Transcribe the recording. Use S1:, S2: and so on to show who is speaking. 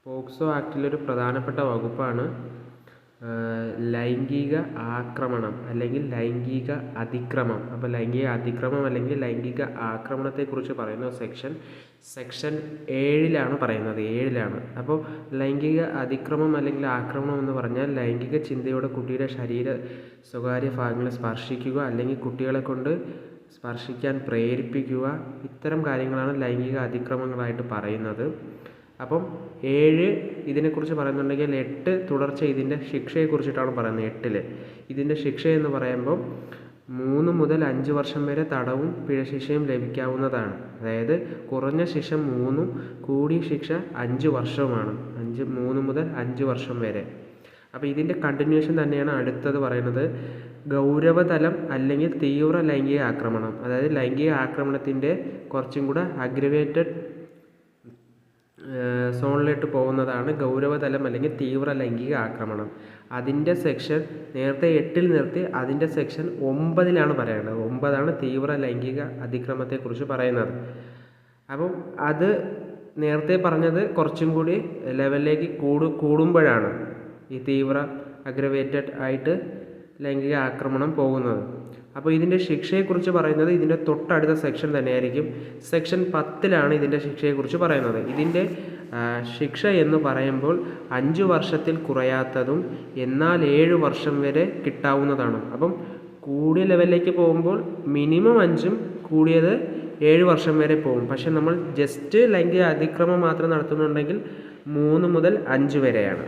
S1: POCSO ആക്ടിലൊരു പ്രധാനപ്പെട്ട വകുപ്പാണ് ലൈംഗിക ആക്രമണം അല്ലെങ്കിൽ ലൈംഗിക അതിക്രമം. അപ്പോൾ ലൈംഗിക അതിക്രമം അല്ലെങ്കിൽ ലൈംഗിക ആക്രമണത്തെക്കുറിച്ച് പറയുന്ന സെക്ഷൻ 7 പറയുന്നത്. 7. അപ്പോൾ ലൈംഗിക അതിക്രമം അല്ലെങ്കിൽ ആക്രമണം എന്ന് പറഞ്ഞാൽ ലൈംഗിക ചിന്തയോടെ കുട്ടിയുടെ ശരീര സ്വകാര്യ ഭാഗങ്ങളെ സ്പർശിക്കുക അല്ലെങ്കിൽ കുട്ടികളെ കൊണ്ട് സ്പർശിക്കാൻ പ്രേരിപ്പിക്കുക, ഇത്തരം കാര്യങ്ങളാണ് ലൈംഗിക അതിക്രമങ്ങളായിട്ട് പറയുന്നത്. അപ്പം 7 ഇതിനെക്കുറിച്ച് പറയുന്നുണ്ടെങ്കിൽ 8 തുടർച്ച ഇതിൻ്റെ ശിക്ഷയെക്കുറിച്ചിട്ടാണ് പറയുന്നത്. 8 ഇതിൻ്റെ ശിക്ഷ എന്ന് പറയുമ്പോൾ 3 മുതൽ 5 വർഷം വരെ തടവും പിഴശിക്ഷയും ലഭിക്കാവുന്നതാണ്. അതായത് കുറഞ്ഞ ശിക്ഷ 3, കൂടിയ ശിക്ഷ 5 വർഷവുമാണ്. 3 മുതൽ 5 വർഷം വരെ. അപ്പോൾ ഇതിൻ്റെ കണ്ടിന്യൂഷൻ തന്നെയാണ് അടുത്തത് പറയുന്നത്. ഗൗരവതലം അല്ലെങ്കിൽ തീവ്ര ലൈംഗിക ആക്രമണം. അതായത് ലൈംഗിക ആക്രമണത്തിൻ്റെ കുറച്ചും കൂടെ അഗ്രവേറ്റഡ് സോണിലോട്ട് പോകുന്നതാണ് ഗൗരവതലം അല്ലെങ്കിൽ തീവ്ര ലൈംഗിക ആക്രമണം. അതിൻ്റെ സെക്ഷൻ നേരത്തെ 8 നിർത്തി അതിൻ്റെ സെക്ഷൻ 9 പറയുന്നത്. 9 തീവ്ര ലൈംഗിക അതിക്രമത്തെക്കുറിച്ച് പറയുന്നത്. അപ്പം അത് നേരത്തെ പറഞ്ഞത് കുറച്ചും കൂടി ലെവലിലേക്ക് കൂടുമ്പോഴാണ് ഈ തീവ്ര അഗ്രവേറ്റഡ് ആയിട്ട് ലൈംഗിക ആക്രമണം പോകുന്നത്. അപ്പോൾ ഇതിൻ്റെ ശിക്ഷയെക്കുറിച്ച് പറയുന്നത് ഇതിൻ്റെ തൊട്ടടുത്ത സെക്ഷൻ തന്നെയായിരിക്കും. സെക്ഷൻ 10 ഇതിൻ്റെ ശിക്ഷയെക്കുറിച്ച് പറയുന്നത്. ഇതിൻ്റെ ശിക്ഷ എന്ന് പറയുമ്പോൾ 5 വർഷത്തിൽ കുറയാത്തതും എന്നാൽ 7 വർഷം വരെ കിട്ടാവുന്നതാണ്. അപ്പം കൂടിയ ലെവലിലേക്ക് പോകുമ്പോൾ മിനിമം 5, കൂടിയത് 7 വർഷം വരെ പോകും. പക്ഷെ നമ്മൾ ജസ്റ്റ് ലൈംഗിക അതിക്രമം മാത്രം നടത്തുന്നുണ്ടെങ്കിൽ 3 മുതൽ 5 വരെയാണ്.